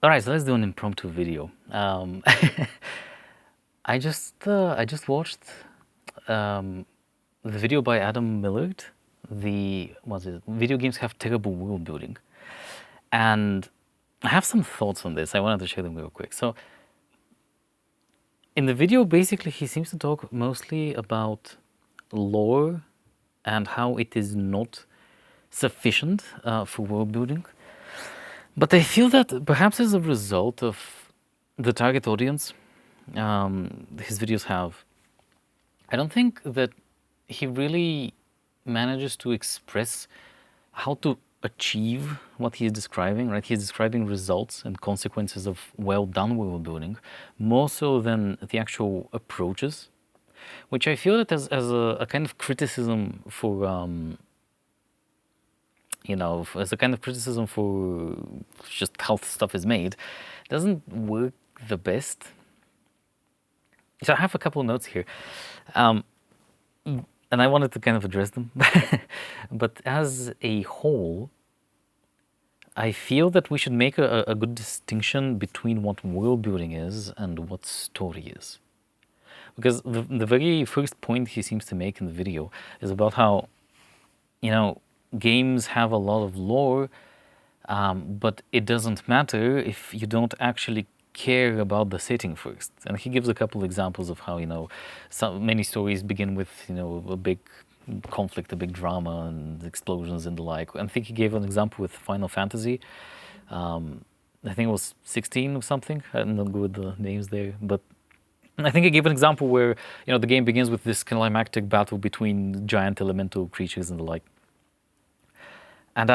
All right, so let's do an impromptu video. I just watched um, the video by Adam Millard. Video games have terrible world building, and I have some thoughts on this. I wanted to share them real quick. So, in the video, basically, he seems to talk mostly about lore and how it is not sufficient for world building. But I feel that perhaps as a result of the target audience his videos have, I don't think that he really manages to express how to achieve what he is describing, right? He's describing results and consequences of well-done world building, more so than the actual approaches, which I feel that as a kind of criticism for as a kind of criticism for just how stuff is made, doesn't work the best. So I have a couple of notes here, and I wanted to kind of address them. But as a whole, I feel that we should make a good distinction between what world building is and what story is. Because the very first point he seems to make in the video is about how, games have a lot of lore, but it doesn't matter if you don't actually care about the setting first. And he gives a couple examples of how, many stories begin with, a big conflict, a big drama and explosions and the like. I think he gave an example with Final Fantasy. I think it was 16 or something. I'm not good with the names there, but I think he gave an example where, the game begins with this climactic battle between giant elemental creatures and the like. And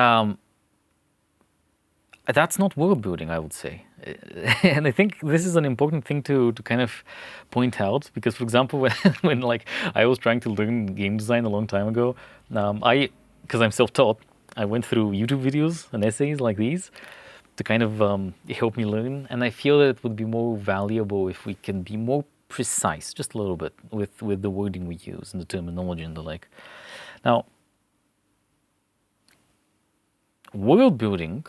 that's not world building, I would say. And I think this is an important thing to kind of point out, because, for example, when I was trying to learn game design a long time ago, because I'm self-taught, I went through YouTube videos and essays like these to kind of help me learn. And I feel that it would be more valuable if we can be more precise, just a little bit, with the wording we use and the terminology and the like. Now, world building,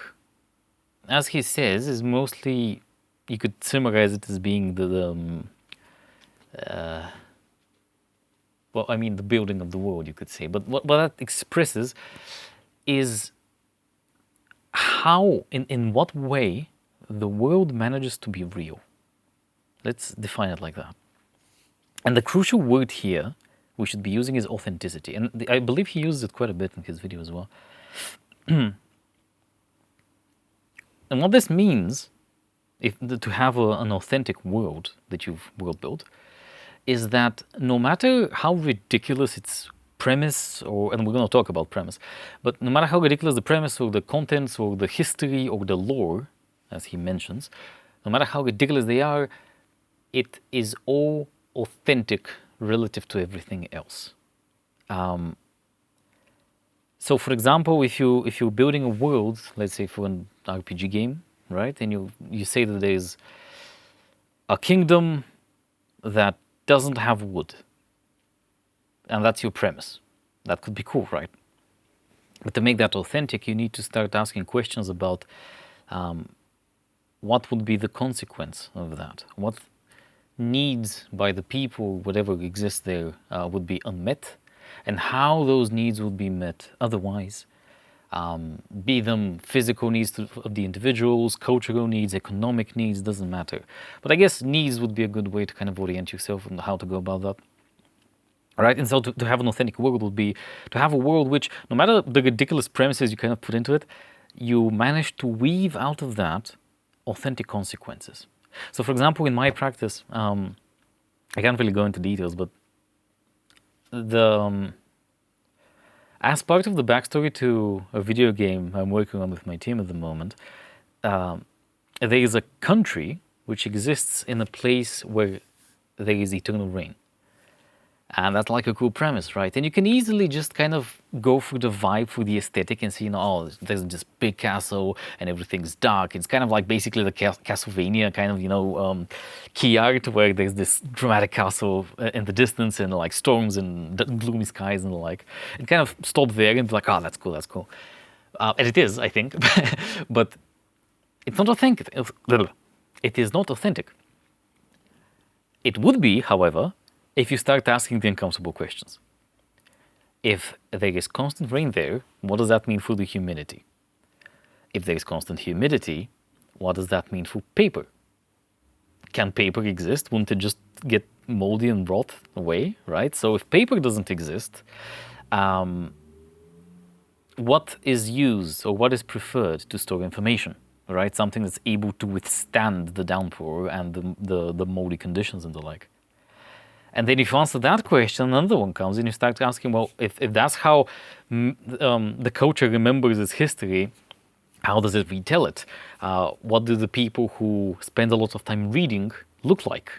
as he says, is mostly, you could summarize it as being the building of the world, you could say. But what that expresses is how, in what way, the world manages to be real. Let's define it like that. And the crucial word here we should be using is authenticity. And I believe he uses it quite a bit in his video as well. And what this means, to have an authentic world that you've world built, is that no matter how ridiculous its premise, and we're going to talk about premise, but no matter how ridiculous the premise or the contents or the history or the lore, as he mentions, no matter how ridiculous they are, it is all authentic relative to everything else. So, for example, if you're building a world, let's say for an RPG game, right, and you say that there's a kingdom that doesn't have wood, and that's your premise, that could be cool, right? But to make that authentic, you need to start asking questions about what would be the consequence of that, what needs by the people, whatever exists there, would be unmet, and how those needs would be met otherwise, be them physical needs of the individuals, cultural needs, economic needs, doesn't matter. But I guess needs would be a good way to kind of orient yourself on how to go about that. All right, and so to have an authentic world would be to have a world which, no matter the ridiculous premises you kind of put into it, you manage to weave out of that authentic consequences. So, for example, in my practice, I can't really go into details, but as part of the backstory to a video game I'm working on with my team at the moment, there is a country which exists in a place where there is eternal rain. And that's like a cool premise, right? And you can easily just kind of go through the vibe, through the aesthetic, and see, there's this big castle and everything's dark. It's kind of like basically the Castlevania kind of, key art, where there's this dramatic castle in the distance and like storms and gloomy skies and the like. And kind of stop there and be like, oh, that's cool. And it is, I think. But It's not authentic. It is not authentic. It would be, however, if you start asking the uncomfortable questions. If there is constant rain there, what does that mean for the humidity? If there is constant humidity, what does that mean for paper? Can paper exist? Wouldn't it just get moldy and rot away, right? So if paper doesn't exist, what is used or what is preferred to store information, right? Something that's able to withstand the downpour and the moldy conditions and the like. And then if you answer that question, another one comes and you start asking, well, if that's how the culture remembers its history, how does it retell it? What do the people who spend a lot of time reading look like?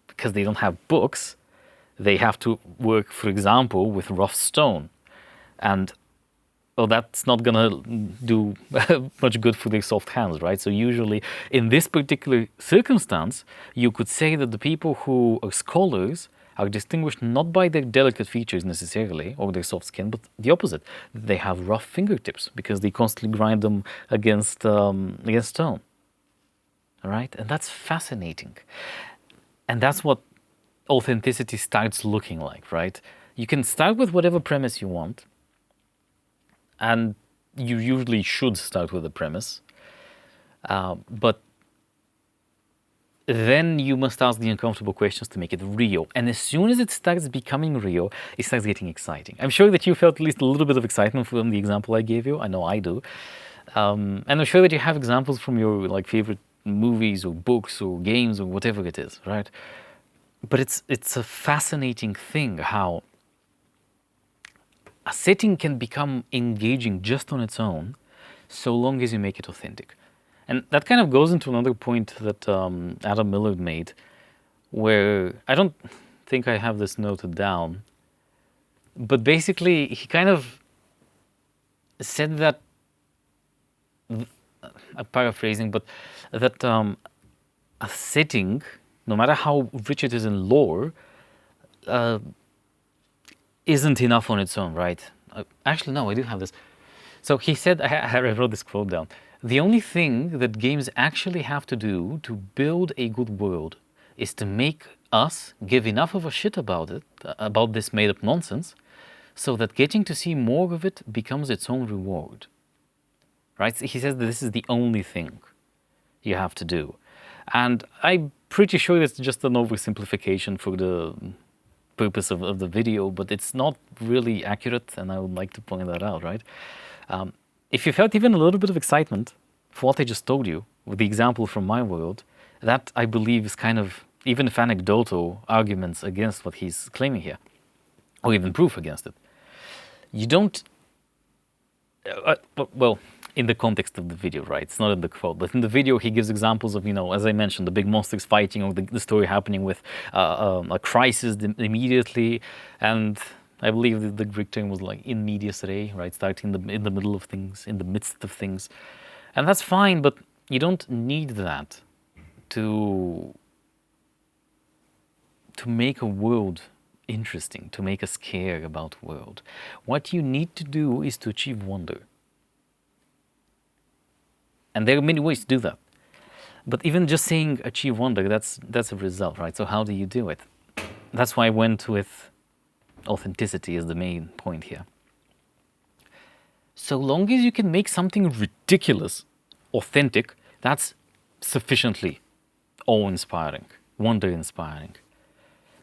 Because they don't have books, they have to work, for example, with rough stone. And well, that's not gonna do much good for their soft hands, right? So usually in this particular circumstance, you could say that the people who are scholars are distinguished not by their delicate features necessarily, or their soft skin, but the opposite. They have rough fingertips because they constantly grind them against stone. All right? And that's fascinating. And that's what authenticity starts looking like, right? You can start with whatever premise you want, and you usually should start with a premise, but then you must ask the uncomfortable questions to make it real. And as soon as it starts becoming real, it starts getting exciting. I'm sure that you felt at least a little bit of excitement from the example I gave you. I know I do. And I'm sure that you have examples from your favorite movies or books or games or whatever it is, right? But it's a fascinating thing how a setting can become engaging just on its own, so long as you make it authentic. And that kind of goes into another point that Adam Millard made, where I don't think I have this noted down, but basically he kind of said that, I'm paraphrasing, but that a setting, no matter how rich it is in lore, isn't enough on its own, right? Actually, no, I do have this. So he said, I wrote this quote down. The only thing that games actually have to do to build a good world is to make us give enough of a shit about it, about this made-up nonsense, so that getting to see more of it becomes its own reward. Right? He says that this is the only thing you have to do. And I'm pretty sure it's just an oversimplification for the purpose of the video, but it's not really accurate, and I would like to point that out, right? If you felt even a little bit of excitement for what I just told you, with the example from my world, that I believe is kind of, even if anecdotal, arguments against what he's claiming here, or even proof against it. You don't, well, in the context of the video, right? It's not in the quote, but in the video he gives examples of, as I mentioned, the big monsters fighting, or the story happening with a crisis immediately, and I believe the Greek term was like in medias res, right? Starting in the middle of things, in the midst of things, and that's fine. But you don't need that to make a world interesting, to make us care about the world. What you need to do is to achieve wonder. And there are many ways to do that. But even just saying achieve wonder, that's a result, right? So how do you do it? That's why I went with authenticity as the main point here. So long as you can make something ridiculous authentic, that's sufficiently awe-inspiring, wonder-inspiring.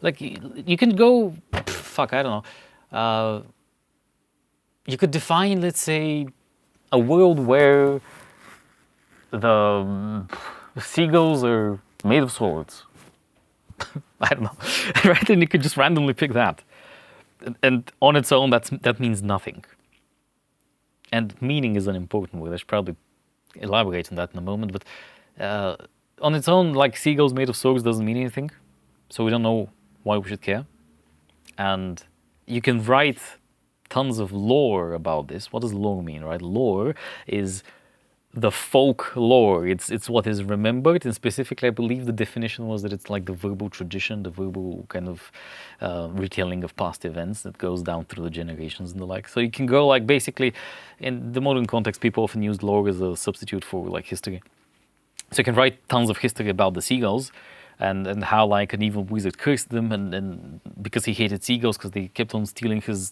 Like, you can go, I don't know. You could define, let's say, a world where the seagulls are made of swords. I don't know, right? And you could just randomly pick that. And on its own, that means nothing. And meaning is an important word. I should probably elaborate on that in a moment. But on its own, like seagulls made of swords doesn't mean anything. So we don't know why we should care. And you can write tons of lore about this. What does lore mean, right? Lore is the folk lore. It's what is remembered, and specifically I believe the definition was that it's like the verbal tradition, the verbal kind of retelling of past events that goes down through the generations and the like. So you can go like basically, in the modern context, people often use lore as a substitute for like history. So you can write tons of history about the seagulls and how like an evil wizard cursed them and because he hated seagulls because they kept on stealing his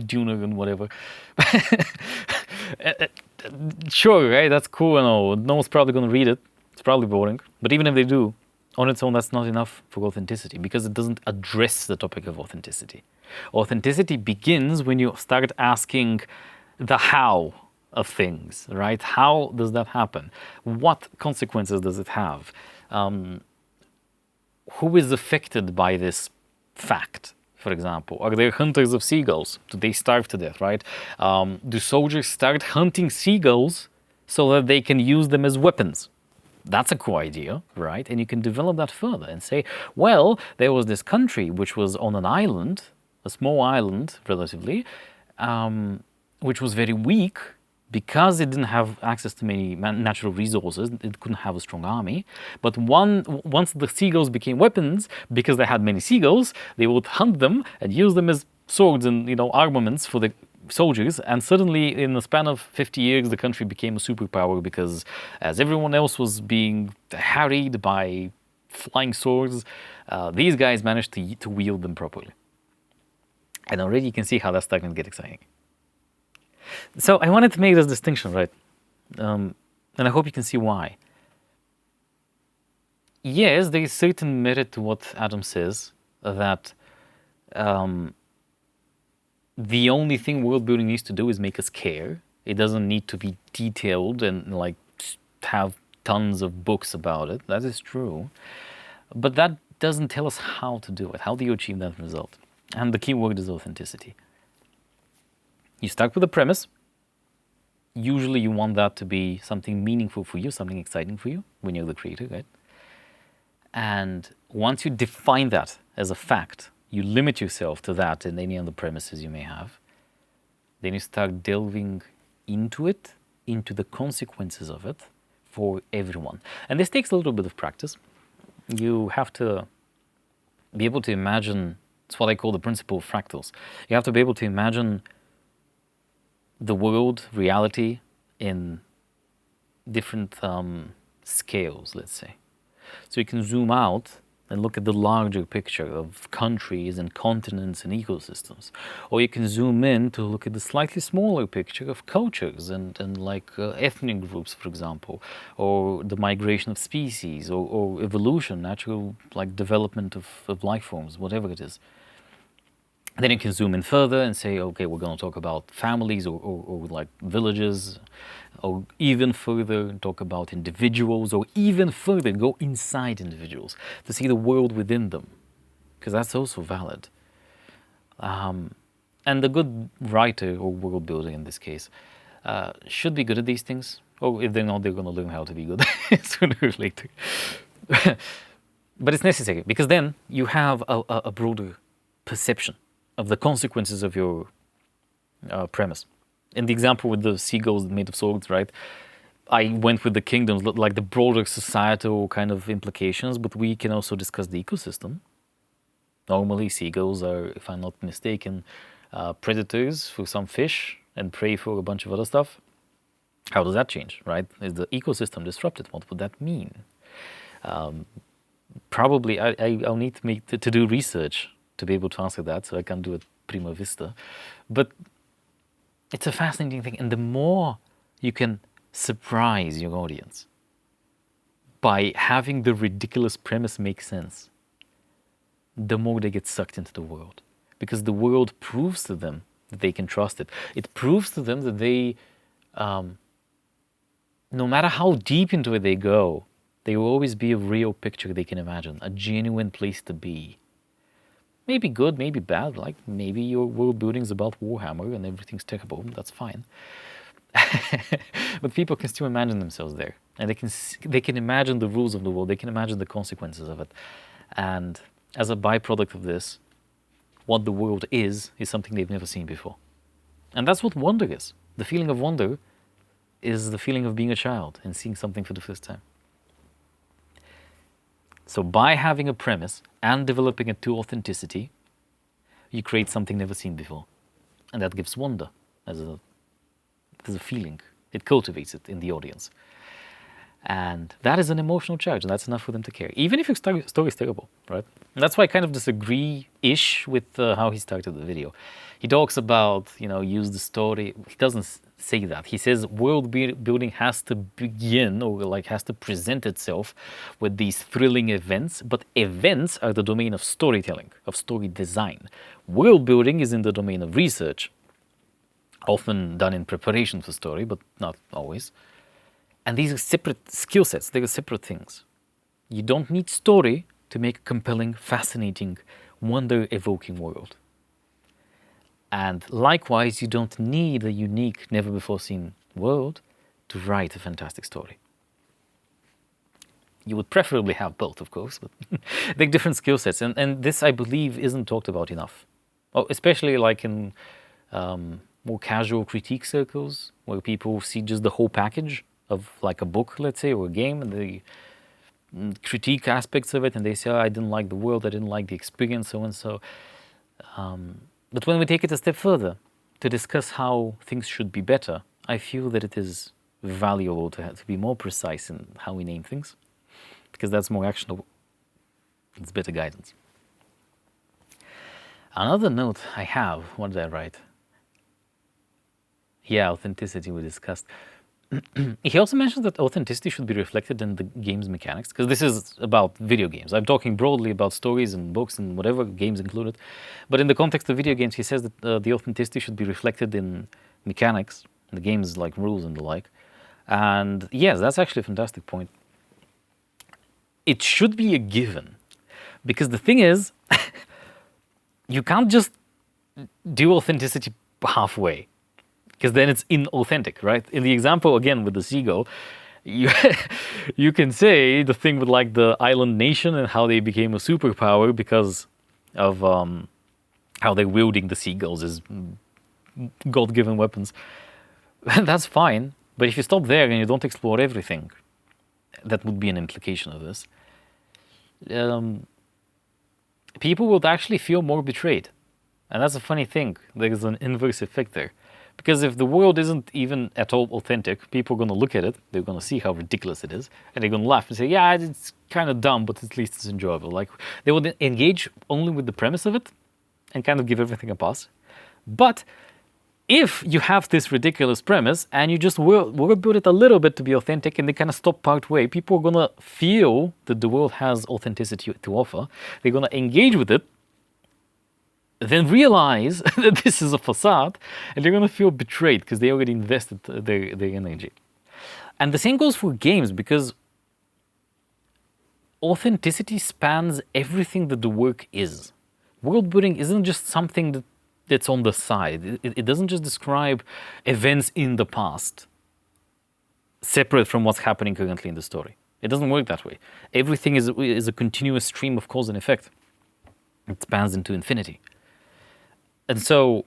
tuna and whatever. Sure, right? That's cool and all. No one's probably going to read it. It's probably boring. But even if they do, on its own, that's not enough for authenticity because it doesn't address the topic of authenticity. Authenticity begins when you start asking the how of things, right? How does that happen? What consequences does it have? Who is affected by this fact, for example? Are there hunters of seagulls? Do they starve to death, right? Do soldiers start hunting seagulls so that they can use them as weapons? That's a cool idea, right? And you can develop that further and say, well, there was this country which was on an island, a small island relatively, which was very weak because it didn't have access to many natural resources. It couldn't have a strong army. But once the seagulls became weapons, because they had many seagulls, they would hunt them and use them as swords and armaments for the soldiers, and suddenly in the span of 50 years the country became a superpower because as everyone else was being harried by flying swords, these guys managed to wield them properly. And already you can see how that's starting to get exciting. So I wanted to make this distinction, right? And I hope you can see why. Yes, there is certain merit to what Adam says, that the only thing world building needs to do is make us care. It doesn't need to be detailed and like have tons of books about it. That is true. But that doesn't tell us how to do it. How do you achieve that result? And the key word is authenticity. You start with a premise. Usually you want that to be something meaningful for you, something exciting for you when you're the creator, right? And once you define that as a fact, you limit yourself to that and any other premises you may have, then you start delving into it, into the consequences of it for everyone. And this takes a little bit of practice. You have to be able to imagine, it's what I call the principle of fractals. You have to be able to imagine the world, reality, in different scales, let's say. So you can zoom out and look at the larger picture of countries and continents and ecosystems. Or you can zoom in to look at the slightly smaller picture of cultures and like ethnic groups, for example, or the migration of species, or evolution, natural like development of life forms, whatever it is. Then you can zoom in further and say, okay, we're going to talk about families or like villages, or even further talk about individuals, or even further go inside individuals to see the world within them, because that's also valid. And the good writer or world builder in this case should be good at these things, or if they're not, they're going to learn how to be good sooner or later. But it's necessary, because then you have a broader perception of the consequences of your premise. In the example with the seagulls made of swords, right? I went with the kingdoms, like the broader societal kind of implications, but we can also discuss the ecosystem. Normally, seagulls are, if I'm not mistaken, predators for some fish and prey for a bunch of other stuff. How does that change, right? Is the ecosystem disrupted? What would that mean? Probably, I'll need to do research to be able to answer that, so I can't do it prima vista. But it's a fascinating thing, and the more you can surprise your audience by having the ridiculous premise make sense, the more they get sucked into the world. Because the world proves to them that they can trust it. It proves to them that they, no matter how deep into it they go, there will always be a real picture they can imagine, a genuine place to be. Maybe good, maybe bad, like maybe your world building is about Warhammer and everything's terrible, that's fine. But people can still imagine themselves there. And they can imagine the rules of the world, they can imagine the consequences of it. And as a byproduct of this, what the world is something they've never seen before. And that's what wonder is. The feeling of wonder is the feeling of being a child and seeing something for the first time. So by having a premise and developing it to authenticity, you create something never seen before. And that gives wonder as a feeling. It cultivates it in the audience. And that is an emotional charge, and that's enough for them to care, even if your story is terrible, right? And that's why I kind of disagree-ish with how he started the video. He talks about, use the story. He doesn't say that. He says world building has to begin, or like has to present itself with these thrilling events, but events are the domain of storytelling, of story design. World building is in the domain of research, often done in preparation for story, but not always. And these are separate skill sets, they are separate things. You don't need story to make a compelling, fascinating, wonder-evoking world. And likewise, you don't need a unique, never-before-seen world to write a fantastic story. You would preferably have both, of course, but they're different skill sets. And this, I believe, isn't talked about enough. Especially like in more casual critique circles, where people see just the whole package of like a book, let's say, or a game, and they critique aspects of it, and they say, I didn't like the world, I didn't like the experience, so and so. But when we take it a step further to discuss how things should be better, I feel that it is valuable to be more precise in how we name things, because that's more actionable. It's better guidance. Another note I have, what did I write? Yeah, authenticity we discussed. He also mentions that authenticity should be reflected in the game's mechanics, because this is about video games. I'm talking broadly about stories and books and whatever, games included. But in the context of video games, he says that the authenticity should be reflected in mechanics, the game's like rules and the like. And yes, that's actually a fantastic point. It should be a given, because the thing is, you can't just do authenticity halfway, because then it's inauthentic, right? In the example, again, with the seagull, you can say the thing with like the island nation and how they became a superpower because of how they're wielding the seagulls as God-given weapons. That's fine, but if you stop there and you don't explore everything, that would be an implication of this. People would actually feel more betrayed. And that's a funny thing. There's an inverse effect there. Because if the world isn't even at all authentic, people are going to look at it, they're going to see how ridiculous it is, and they're going to laugh and say, yeah, it's kind of dumb, but at least it's enjoyable. Like, they would engage only with the premise of it and kind of give everything a pass. But if you have this ridiculous premise and you just will build it a little bit to be authentic and they kind of stop part way, people are going to feel that the world has authenticity to offer. They're going to engage with it, then realize that this is a facade, and they're going to feel betrayed because they already invested their energy. And the same goes for games, because authenticity spans everything that the work is. World building isn't just something that's on the side. It doesn't just describe events in the past separate from what's happening currently in the story. It doesn't work that way. Everything is a continuous stream of cause and effect. It spans into infinity. And so,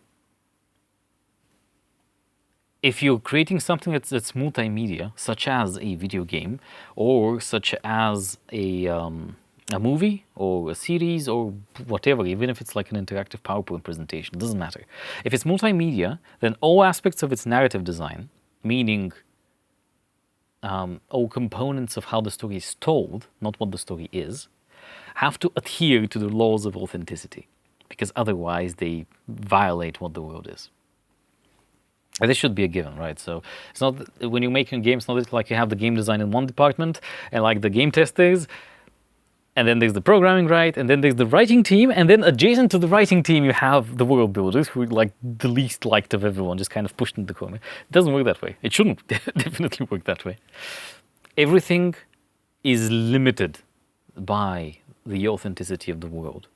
if you're creating something that's multimedia, such as a video game, or such as a movie, or a series, or whatever, even if it's like an interactive PowerPoint presentation, it doesn't matter. If it's multimedia, then all aspects of its narrative design, meaning all components of how the story is told, not what the story is, have to adhere to the laws of authenticity, because otherwise they violate what the world is. And this should be a given, right? So it's not, when you're making games, it's not like you have the game design in one department and like the game testers, and then there's the programming, right? And then there's the writing team, and then adjacent to the writing team you have the world builders, who are like the least liked of everyone, just kind of pushed into the corner. It doesn't work that way. It shouldn't definitely work that way. Everything is limited by the authenticity of the world.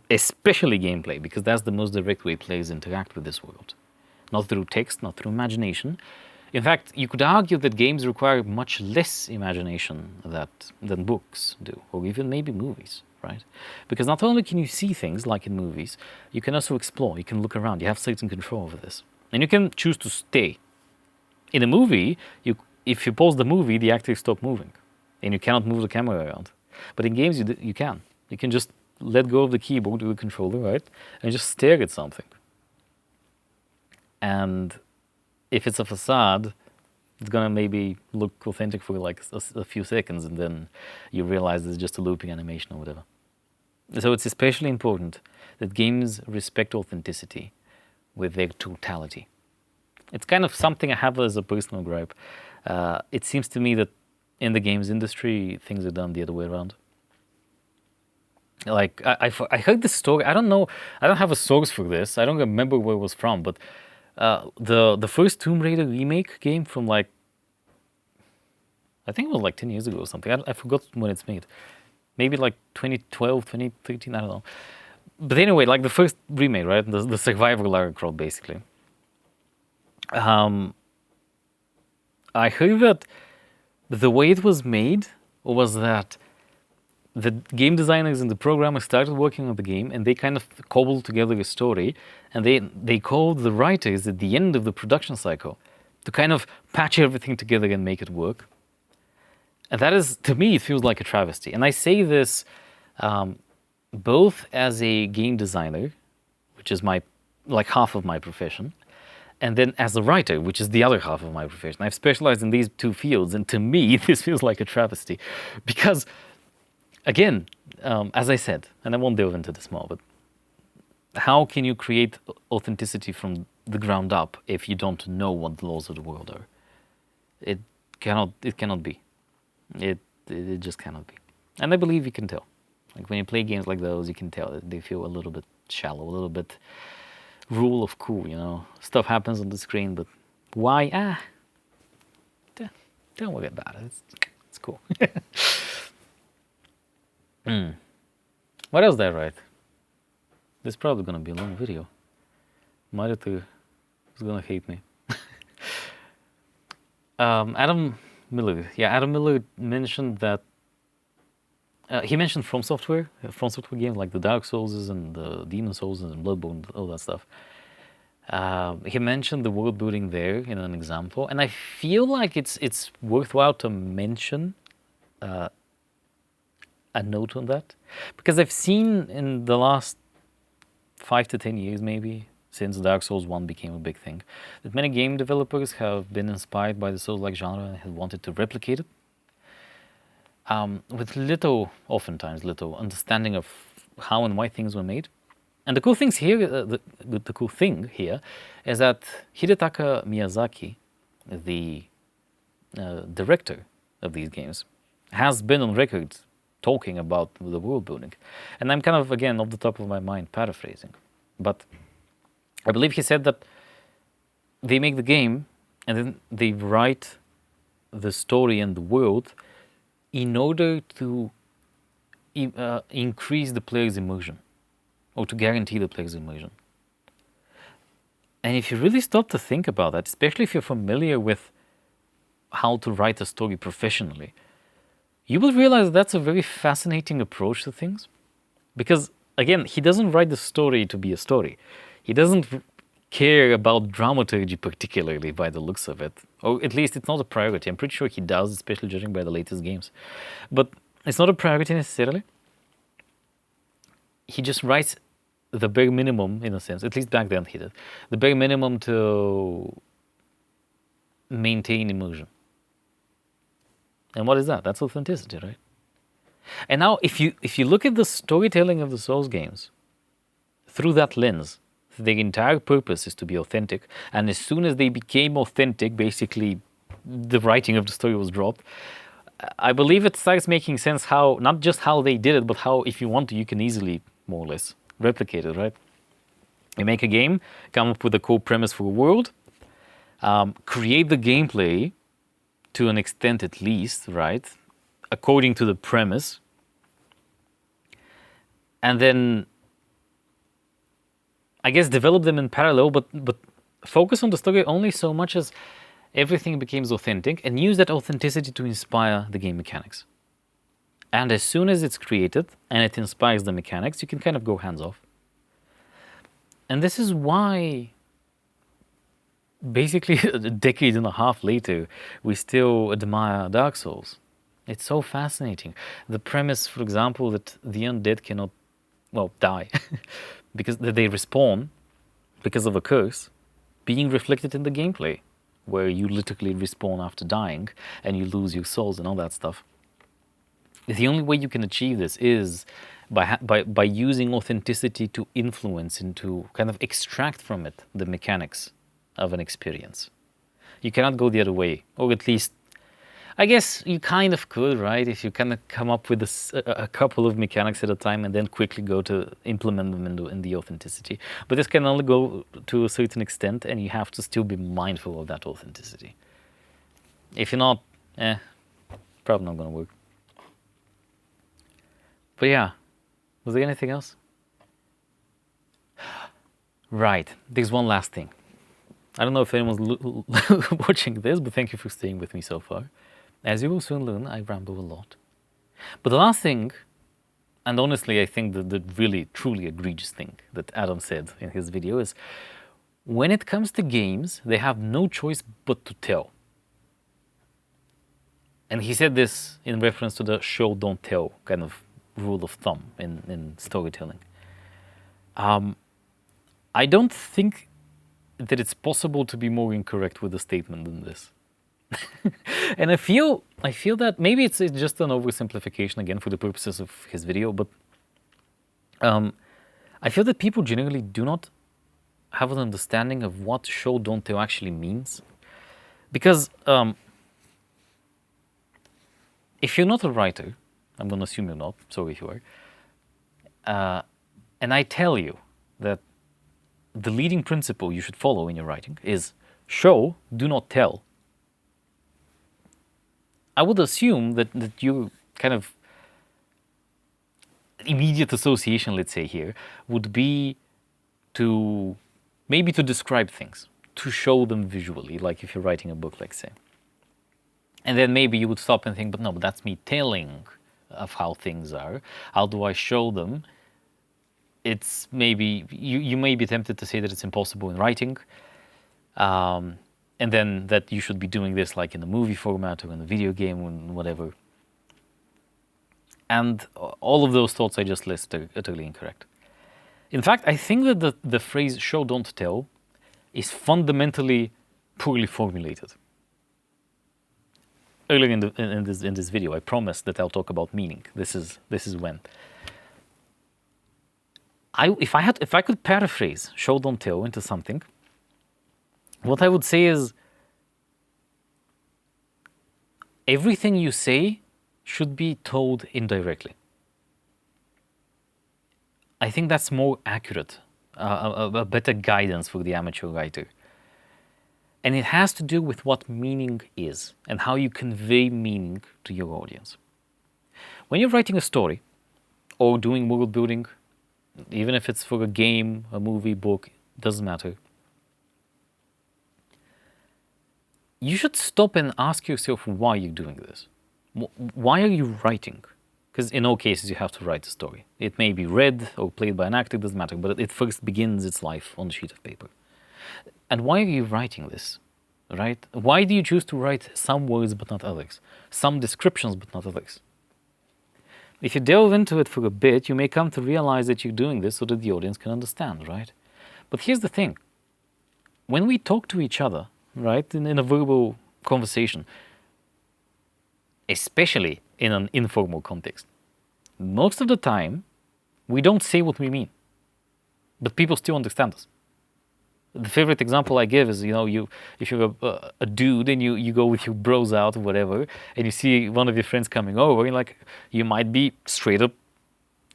Especially gameplay, because that's the most direct way players interact with this world. Not through text, not through imagination. In fact, you could argue that games require much less imagination than books do, or even maybe movies, right? Because not only can you see things like in movies, you can also explore, you can look around, you have certain control over this. And you can choose to stay. In a movie, if you pause the movie, the actors stop moving, and you cannot move the camera around. But in games, you can. You can just let go of the keyboard with the controller, right? And just stare at something. And if it's a facade, It's gonna maybe look authentic for like a few seconds, and then you realize it's just a looping animation or whatever. So it's especially important that games respect authenticity with their totality. It's kind of something I have as a personal gripe. It seems to me that in the games industry, things are done the other way around. Like I heard this story. I don't know. I don't have a source for this. I don't remember where it was from. But the first Tomb Raider remake game from like, I think it was like 10 years ago or something. I forgot when it's made. Maybe like 2012, 2013. I don't know. But anyway, like the first remake, right? The survivor Lara Croft, basically. I heard that the way it was made was that the game designers and the programmers started working on the game, and they kind of cobbled together a story, and they called the writers at the end of the production cycle to kind of patch everything together and make it work. And that is, to me, it feels like a travesty. And I say this both as a game designer, which is my like half of my profession, and then as a writer, which is the other half of my profession. I've specialized in these two fields, and to me, this feels like a travesty. Because, again, as I said, and I won't delve into this more, but how can you create authenticity from the ground up if you don't know what the laws of the world are? It cannot be. It just cannot be. And I believe you can tell. Like when you play games like those, you can tell that they feel a little bit shallow, a little bit rule of cool, you know. Stuff happens on the screen, but why? Don't worry about it. It's cool. What else did I write? This is probably gonna be a long video. My editor is gonna hate me. Adam Millard. Yeah, Adam Millard mentioned that he mentioned From Software games like the Dark Souls and the Demon Souls and Bloodborne, all that stuff. He mentioned the world building there in an example, and I feel like it's worthwhile to mention a note on that, because I've seen in the last 5 to 10 years, maybe since Dark Souls 1 became a big thing, that many game developers have been inspired by the Souls-like genre and have wanted to replicate it. With oftentimes little understanding of how and why things were made. And the cool thing here is that Hidetaka Miyazaki, the director of these games, has been on record talking about the world building. And I'm kind of, again, off the top of my mind, paraphrasing. But I believe he said that they make the game and then they write the story and the world in order to increase the player's immersion, or to guarantee the player's immersion. And if you really stop to think about that, especially if you're familiar with how to write a story professionally, you will realize that's a very fascinating approach to things. Because, again, he doesn't write the story to be a story. He doesn't care about dramaturgy particularly, by the looks of it. Or at least it's not a priority. I'm pretty sure he does, especially judging by the latest games. But it's not a priority necessarily. He just writes the bare minimum, in a sense, at least back then he did, the bare minimum to maintain immersion. And what is that? That's authenticity, right? And now if you look at the storytelling of the Souls games through that lens, their entire purpose is to be authentic, and as soon as they became authentic, basically the writing of the story was dropped. I believe it starts making sense how, not just how they did it, but how, if you want to, you can easily, more or less, replicate it, right? You make a game, come up with a core premise for a world, create the gameplay to an extent at least, right, according to the premise, and then I guess develop them in parallel, but focus on the story only so much as everything becomes authentic, and use that authenticity to inspire the game mechanics. And as soon as it's created and it inspires the mechanics, you can kind of go hands off. And this is why, basically a decade and a half later, we still admire Dark Souls. It's so fascinating. The premise, for example, that the undead cannot, well, die, because they respawn because of a curse being reflected in the gameplay. where you literally respawn after dying and you lose your souls and all that stuff. The only way you can achieve this is by using authenticity to influence and to kind of extract from it the mechanics of an experience. You cannot go the other way, or at least, I guess you kind of could, right? If you kind of come up with a couple of mechanics at a time and then quickly go to implement them in the authenticity. But this can only go to a certain extent, and you have to still be mindful of that authenticity. If you're not, probably not going to work. But yeah, was there anything else? Right, there's one last thing. I don't know if anyone's watching this, but thank you for staying with me so far. As you will soon learn, I ramble a lot. But the last thing, and honestly I think the really, truly egregious thing that Adam said in his video is, when it comes to games, they have no choice but to tell. And he said this in reference to the show don't tell kind of rule of thumb in storytelling. I don't think that it's possible to be more incorrect with a statement than this. And I feel that maybe it's just an oversimplification again for the purposes of his video, but I feel that people generally do not have an understanding of what show don't tell actually means. Because if you're not a writer, I'm going to assume you're not, sorry if you are, and I tell you that the leading principle you should follow in your writing is show, do not tell. I would assume that you kind of immediate association, let's say here, would be to maybe to describe things, to show them visually, like if you're writing a book, let's say. And then maybe you would stop and think, but that's me telling of how things are. How do I show them? It's maybe, you may be tempted to say that it's impossible in writing, and then that you should be doing this like in a movie format or in a video game or whatever. And all of those thoughts I just listed are utterly incorrect. In fact, I think that the phrase show don't tell is fundamentally poorly formulated. Earlier in this video, I promised that I'll talk about meaning. This is when. If I could paraphrase show don't tell into something, what I would say is everything you say should be told indirectly. I think that's more accurate, a better guidance for the amateur writer. And it has to do with what meaning is and how you convey meaning to your audience. When you're writing a story or doing world building, even if it's for a game, a movie, book, doesn't matter. You should stop and ask yourself why you're doing this. Why are you writing? Because in all cases you have to write a story. It may be read or played by an actor, doesn't matter, but it first begins its life on a sheet of paper. And why are you writing this, right? Why do you choose to write some words but not others? Some descriptions but not others? If you delve into it for a bit, you may come to realize that you're doing this so that the audience can understand, right? But here's the thing. When we talk to each other, right, in a verbal conversation, especially in an informal context, most of the time, we don't say what we mean, but people still understand us. The favorite example I give is, if you're a dude and you go with your bros out or whatever, and you see one of your friends coming over, and you might be straight up,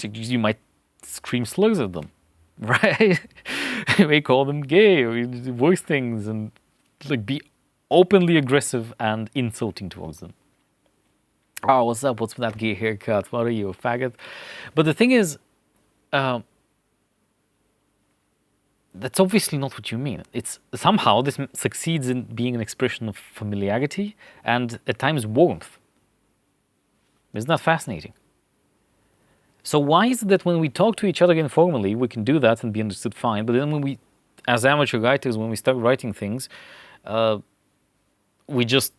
you might scream slurs at them, right? You may call them gay or worse things, and be openly aggressive and insulting towards them. Oh, what's up? What's with that gay haircut? What are you, a faggot? But the thing is, that's obviously not what you mean. It's somehow this succeeds in being an expression of familiarity and at times warmth. Isn't that fascinating? So why is it that when we talk to each other informally, we can do that and be understood fine, but then when we, as amateur writers, when we start writing things, we just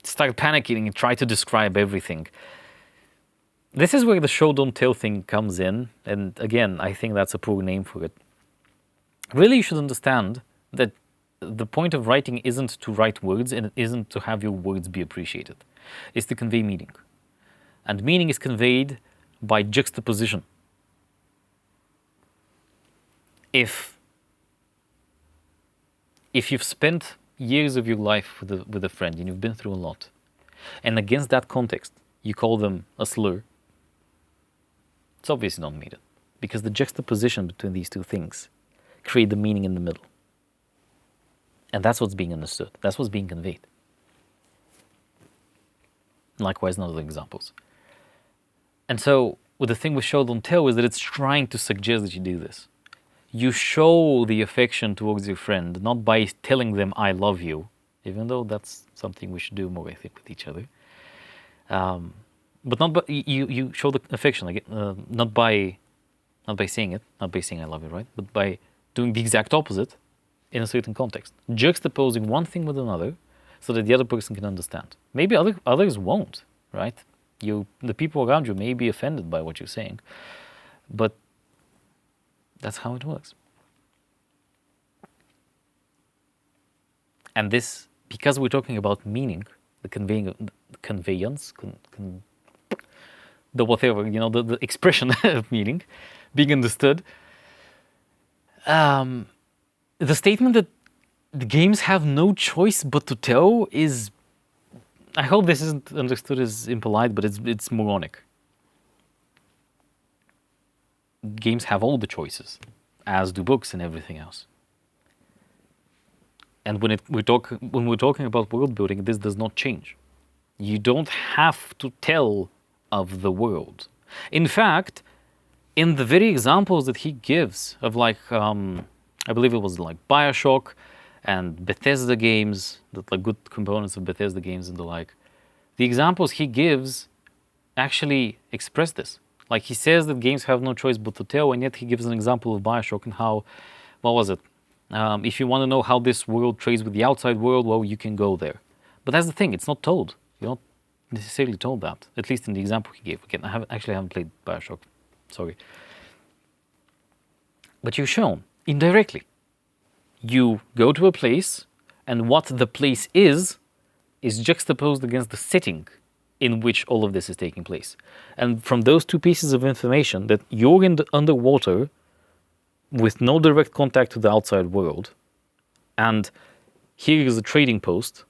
start panicking and try to describe everything. This is where the show don't tell thing comes in, and again, I think that's a poor name for it. Really, you should understand that the point of writing isn't to write words, and it isn't to have your words be appreciated. It's to convey meaning. And meaning is conveyed by juxtaposition. If you've spent years of your life with a friend and you've been through a lot, and against that context you call them a slur, it's obviously not needed, because the juxtaposition between these two things create the meaning in the middle. And that's what's being understood. That's what's being conveyed. Likewise in other examples. And so, with the thing with show don't tell is that it's trying to suggest that you do this. You show the affection towards your friend, not by telling them I love you, even though that's something we should do more, I think, with each other. But not by, you show the affection, like, not by saying it, not by saying I love you, right? But by doing the exact opposite in a certain context. Juxtaposing one thing with another so that the other person can understand. Maybe others won't, right? The people around you may be offended by what you're saying, but that's how it works. And this, because we're talking about meaning, the conveyance, the whatever, the expression of meaning being understood, the statement that the games have no choice but to tell is, I hope this isn't understood as impolite, but it's moronic. Games have all the choices, as do books and everything else. And when we're talking about world building, this does not change. You don't have to tell of the world. In fact, in the very examples that he gives of I believe it was like BioShock and Bethesda games, like good components of Bethesda games and the like, the examples he gives actually express this. Like, he says that games have no choice but to tell, and yet he gives an example of BioShock and how, what was it? If you want to know how this world trades with the outside world, well, you can go there. But that's the thing, it's not told. You're not necessarily told that, at least in the example he gave. Again, I haven't played BioShock, sorry. But you're shown indirectly. You go to a place, and what the place is juxtaposed against the setting in which all of this is taking place. And from those two pieces of information, that you're underwater with no direct contact to the outside world, and here is a trading post,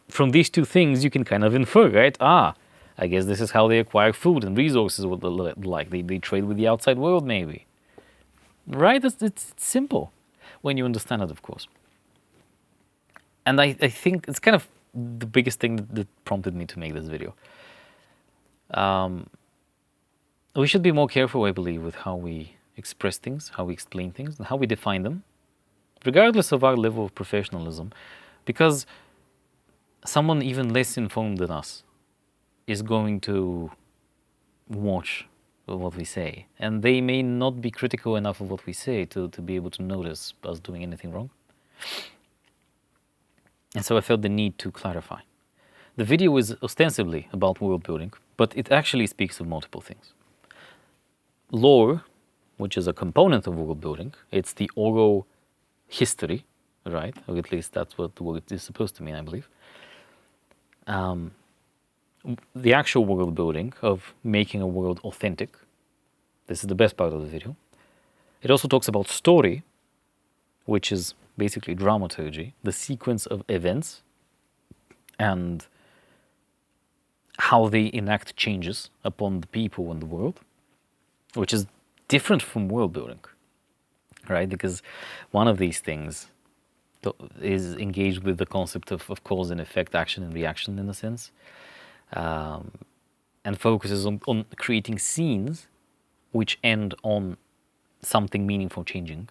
from these two things you can kind of infer, right? I guess this is how they acquire food and resources, like they trade with the outside world, maybe. Right? It's simple when you understand it, of course. And I think it's kind of the biggest thing that prompted me to make this video. We should be more careful, I believe, with how we express things, how we explain things, and how we define them, regardless of our level of professionalism, because someone even less informed than us is going to watch what we say, and they may not be critical enough of what we say to be able to notice us doing anything wrong. And so I felt the need to clarify. The video is ostensibly about world building, but it actually speaks of multiple things. Lore, which is a component of world building, it's the oral history, right? Or at least that's what the word is supposed to mean, I believe. The actual world building of making a world authentic. This is the best part of the video. It also talks about story, which is basically dramaturgy, the sequence of events and how they enact changes upon the people and the world, which is different from world building, right? Because one of these things is engaged with the concept of cause and effect, action and reaction in a sense, and focuses on creating scenes which end on something meaningful changing.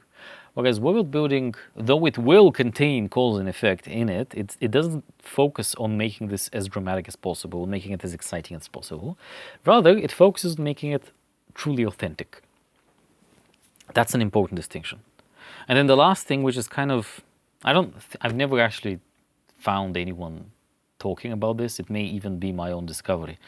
Whereas world building, though it will contain cause and effect in it, it doesn't focus on making this as dramatic as possible, making it as exciting as possible. Rather, it focuses on making it truly authentic. That's an important distinction. And then the last thing, which is kind of, I've never actually found anyone talking about this. It may even be my own discovery.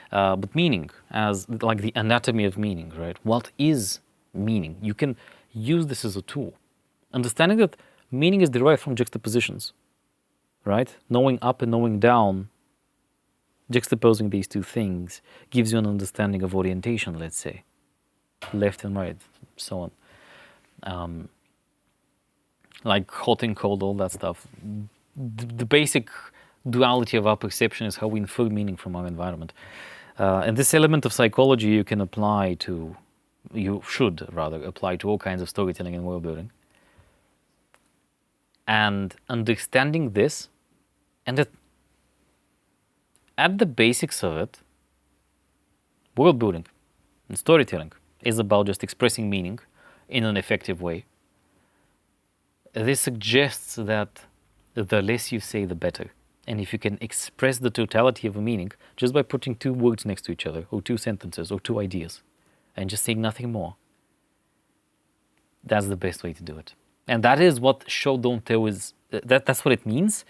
But meaning, as like the anatomy of meaning, right? What is meaning? You can use this as a tool. Understanding that Meaning is derived from juxtapositions, right? Knowing up and knowing down, juxtaposing these two things gives you an understanding of orientation, let's say, left and right, so on. Like hot and cold, all that stuff. The basic duality of our perception is how we infer meaning from our environment. And this element of psychology you can apply to, you should rather apply to all kinds of storytelling and world building. And understanding this, and at the basics of it, world building and storytelling is about just expressing meaning in an effective way. This suggests that the less you say, the better. And if you can express the totality of a meaning just by putting two words next to each other, or two sentences, or two ideas, and just saying nothing more, that's the best way to do it. And that is what show, don't tell is, that's what it means.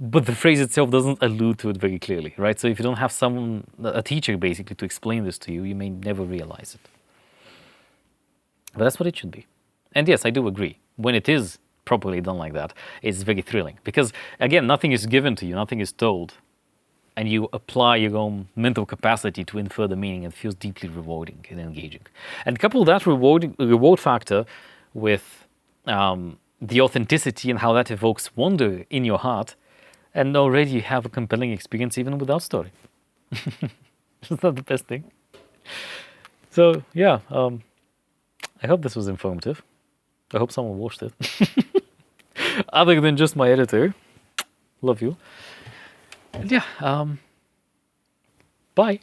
But the phrase itself doesn't allude to it very clearly, right? So if you don't have someone, a teacher basically, to explain this to you, you may never realize it. But that's what it should be. And yes, I do agree. When it is properly done like that, it's very thrilling. Because again, nothing is given to you, nothing is told. And you apply your own mental capacity to infer the meaning, and it feels deeply rewarding and engaging. And couple that reward factor with the authenticity and how that evokes wonder in your heart, and already you have a compelling experience even without story. Isn't that the best thing? So yeah, I hope this was informative. I hope someone watched it. Other than just my editor. Love you. And yeah, bye.